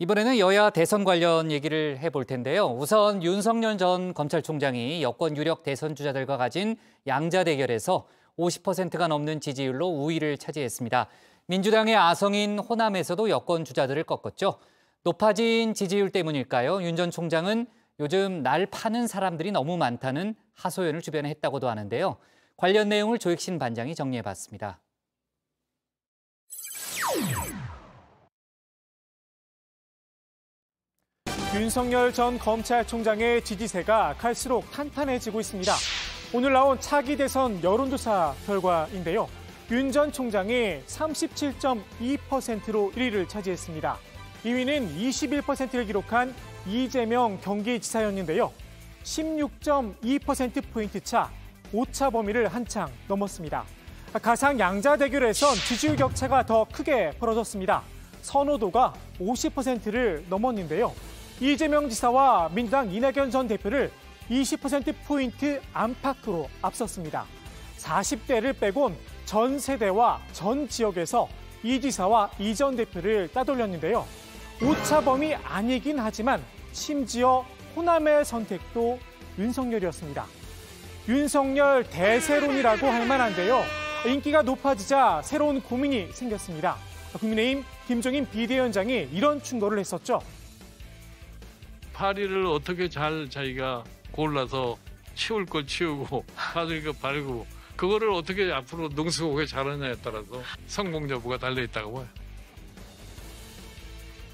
이번에는 여야 대선 관련 얘기를 해볼 텐데요. 우선 윤석열 전 검찰총장이 여권 유력 대선 주자들과 가진 양자 대결에서 50%가 넘는 지지율로 우위를 차지했습니다. 민주당의 아성인 호남에서도 여권 주자들을 꺾었죠. 높아진 지지율 때문일까요? 윤 전 총장은 요즘 날 파는 사람들이 너무 많다는 하소연을 주변에 했다고도 하는데요. 관련 내용을 조익신 반장이 정리해봤습니다. 윤석열 전 검찰총장의 지지세가 갈수록 탄탄해지고 있습니다. 오늘 나온 차기 대선 여론조사 결과인데요. 윤 전 총장이 37.2%로 1위를 차지했습니다. 2위는 21%를 기록한 이재명 경기지사였는데요. 16.2%포인트 차, 오차 범위를 한창 넘었습니다. 가상 양자 대결에선 지지율 격차가 더 크게 벌어졌습니다. 선호도가 50%를 넘었는데요. 이재명 지사와 민주당 이낙연 전 대표를 20%포인트 안팎으로 앞섰습니다. 40대를 빼곤 전 세대와 전 지역에서 이 지사와 이 전 대표를 따돌렸는데요. 오차 범위 아니긴 하지만 심지어 호남의 선택도 윤석열이었습니다. 윤석열 대세론이라고 할 만한데요. 인기가 높아지자 새로운 고민이 생겼습니다. 국민의힘 김종인 비대위원장이 이런 충고를 했었죠. 파리를 어떻게 잘 자기가 골라서 치울 걸 치우고 바를 거 바르고 그거를 어떻게 앞으로 능수국에 잘하냐에 따라서 성공 여부가 달려있다고 봐요.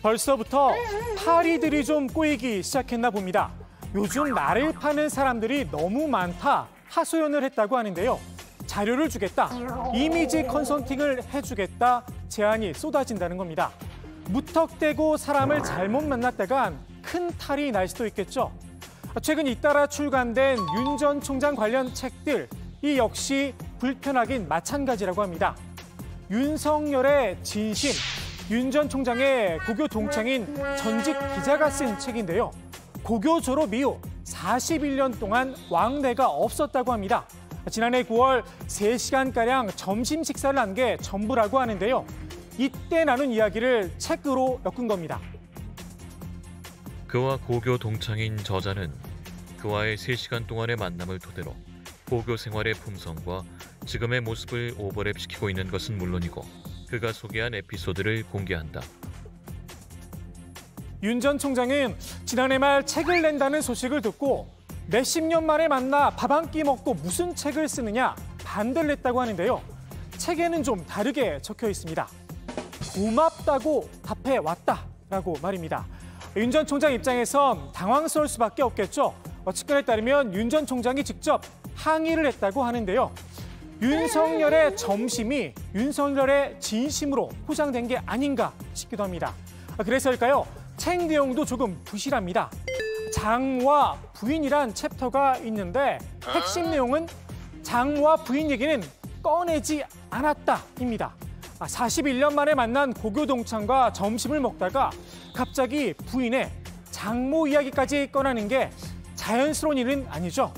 벌써부터 파리들이 좀 꼬이기 시작했나 봅니다. 요즘 나를 파는 사람들이 너무 많다 하소연을 했다고 하는데요. 자료를 주겠다, 이미지 컨설팅을 해주겠다 제안이 쏟아진다는 겁니다. 무턱대고 사람을 잘못 만났다간 큰 탈이 날 수도 있겠죠. 최근 잇따라 출간된 윤 전 총장 관련 책들, 이 역시 불편하긴 마찬가지라고 합니다. 윤석열의 진심, 윤 전 총장의 고교 동창인 전직 기자가 쓴 책인데요. 고교 졸업 이후 41년 동안 왕래가 없었다고 합니다. 지난해 9월 3시간가량 점심 식사를 한 게 전부라고 하는데요. 이때 나눈 이야기를 책으로 엮은 겁니다. 그와 고교 동창인 저자는 그와의 3시간 동안의 만남을 토대로 고교 생활의 품성과 지금의 모습을 오버랩시키고 있는 것은 물론이고 그가 소개한 에피소드를 공개한다. 윤 전 총장은 지난해 말 책을 낸다는 소식을 듣고 몇십 년 만에 만나 밥 한 끼 먹고 무슨 책을 쓰느냐 반대를 했다고 하는데요. 책에는 좀 다르게 적혀 있습니다. 고맙다고 답해왔다라고 말입니다. 윤 전 총장 입장에선 당황스러울 수밖에 없겠죠. 측근에 따르면 윤 전 총장이 직접 항의를 했다고 하는데요. 윤석열의 점심이 윤석열의 진심으로 포장된 게 아닌가 싶기도 합니다. 그래서일까요? 책 내용도 조금 부실합니다. 장과 부인이란 챕터가 있는데 핵심 내용은 장과 부인 얘기는 꺼내지 않았다입니다. 41년 만에 만난 고교 동창과 점심을 먹다가 갑자기 부인의 장모 이야기까지 꺼내는 게 자연스러운 일은 아니죠.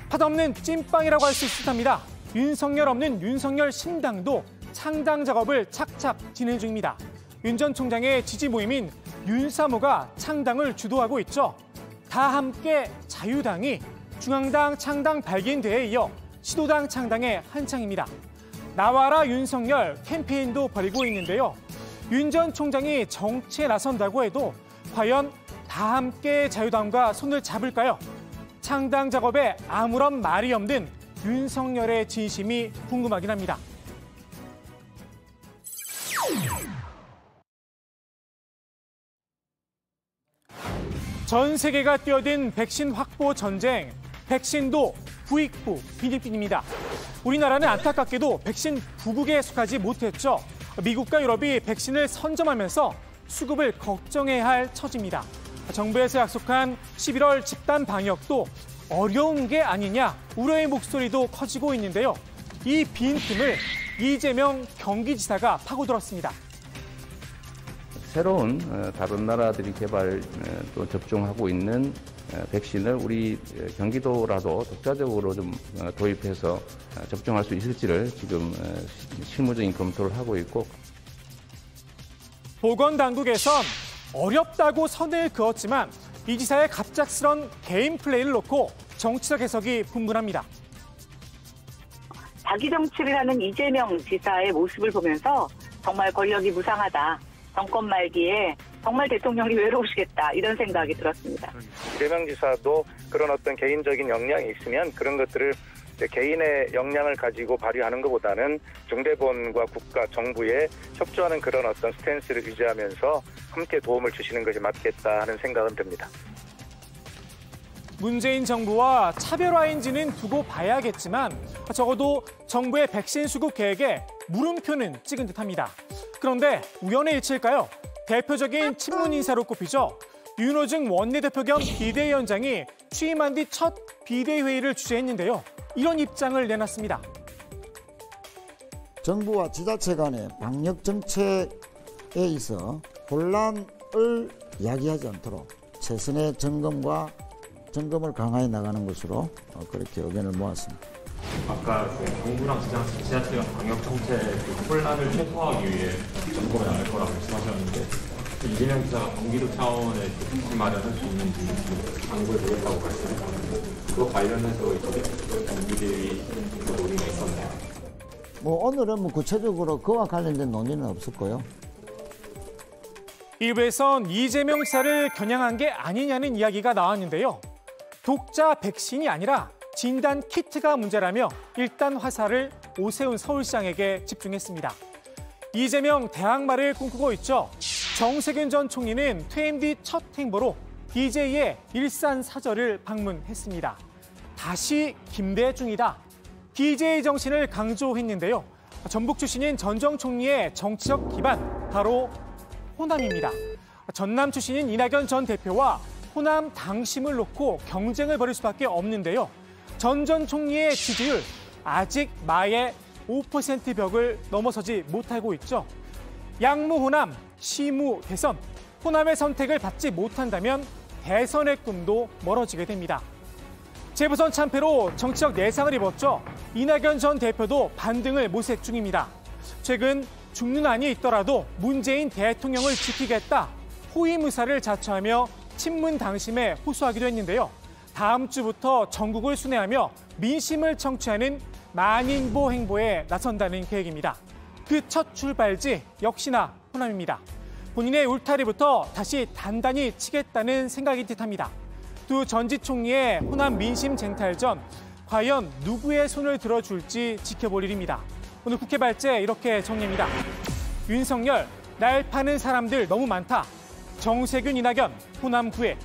팥없는 찐빵이라고 할 수 있을 듯합니다. 윤석열 없는 윤석열 신당도 창당 작업을 착착 진행 중입니다. 윤 전 총장의 지지 모임인 윤사모가 창당을 주도하고 있죠. 다 함께 자유당이 중앙당 창당 발기인대에 이어 시도당 창당에 한창입니다. 나와라 윤석열 캠페인도 벌이고 있는데요. 윤 전 총장이 정치에 나선다고 해도 과연 다 함께 자유당과 손을 잡을까요? 창당 작업에 아무런 말이 없는 윤석열의 진심이 궁금하긴 합니다. 전 세계가 뛰어든 백신 확보 전쟁, 백신도 부익부 빈익빈입니다. 우리나라는 안타깝게도 백신 부국에 속하지 못했죠. 미국과 유럽이 백신을 선점하면서 수급을 걱정해야 할 처지입니다. 정부에서 약속한 11월 집단 방역도 어려운 게 아니냐 우려의 목소리도 커지고 있는데요. 이 빈틈을 이재명 경기지사가 파고들었습니다. 새로운 다른 나라들이 개발 또 접종하고 있는 백신을 우리 경기도라도 독자적으로 좀 도입해서 접종할 수 있을지를 지금 실무적인 검토를 하고 있고. 보건당국에선 어렵다고 선을 그었지만 이 지사의 갑작스런 개인 플레이를 놓고 정치적 해석이 분분합니다. 자기 정치를 하는 이재명 지사의 모습을 보면서 정말 권력이 무상하다. 정권 말기에 정말 대통령이 외로우시겠다. 이런 생각이 들었습니다. 이재명 지사도 그런 어떤 개인적인 역량이 있으면 그런 것들을 개인의 역량을 가지고 발휘하는 것보다는 중대본과 국가, 정부에 협조하는 그런 어떤 스탠스를 유지하면서 함께 도움을 주시는 것이 맞겠다 하는 생각은 듭니다. 문재인 정부와 차별화인지는 두고 봐야겠지만 적어도 정부의 백신 수급 계획에 물음표는 찍은 듯합니다. 그런데 우연의 일치일까요? 대표적인 친문 인사로 꼽히죠. 윤호중 원내대표 겸 비대위원장이 취임한 뒤 첫 비대위 회의를 주재했는데요. 이런 입장을 내놨습니다. 정부와 지자체 간의 방역 정책에 있어 혼란을 야기하지 않도록 최선의 점검을 강화해 나가는 것으로 그렇게 의견을 모았습니다. 아까 정부랑 지자체 간 방역 정책 혼란을 최소화하기 위해 점검에 나갈 거라고 말씀하셨는데 이재명 지사가 경기도 차원의 백신 마련할 수 있는지 당부해 보겠다고 말씀하셨는데 그거 관련해서 이제 정비대위 논의가 있었나요? 오늘은 구체적으로 그와 관련된 논의는 없었고요. 일부에선 이재명 지사를 겨냥한 게 아니냐는 이야기가 나왔는데요. 독자 백신이 아니라 진단 키트가 문제라며 일단 화살을 오세훈 서울시장에게 집중했습니다. 이재명 대항마를 꿈꾸고 있죠. 정세균 전 총리는 퇴임 뒤 첫 행보로 DJ의 일산 사저를 방문했습니다. 다시 김대중이다. DJ 정신을 강조했는데요. 전북 출신인 전 정 총리의 정치적 기반, 바로 호남입니다. 전남 출신인 이낙연 전 대표와 호남 당심을 놓고 경쟁을 벌일 수밖에 없는데요. 전 총리의 지지율 아직 마의 5% 벽을 넘어서지 못하고 있죠. 양무 호남, 시무 대선, 호남의 선택을 받지 못한다면 대선의 꿈도 멀어지게 됩니다. 재보선 참패로 정치적 내상을 입었죠. 이낙연 전 대표도 반등을 모색 중입니다. 최근 죽는 한이 있더라도 문재인 대통령을 지키겠다, 호위 무사를 자처하며 친문 당심에 호소하기도 했는데요. 다음 주부터 전국을 순회하며 민심을 청취하는 만인보 행보에 나선다는 계획입니다. 그 첫 출발지 역시나 호남입니다. 본인의 울타리부터 다시 단단히 치겠다는 생각이 듯합니다. 두 전직 총리의 호남 민심 쟁탈전, 과연 누구의 손을 들어줄지 지켜볼 일입니다. 오늘 국회 발제 이렇게 정리합니다. 윤석열, 날 파는 사람들 너무 많다. 정세균, 이낙연, 호남 구애.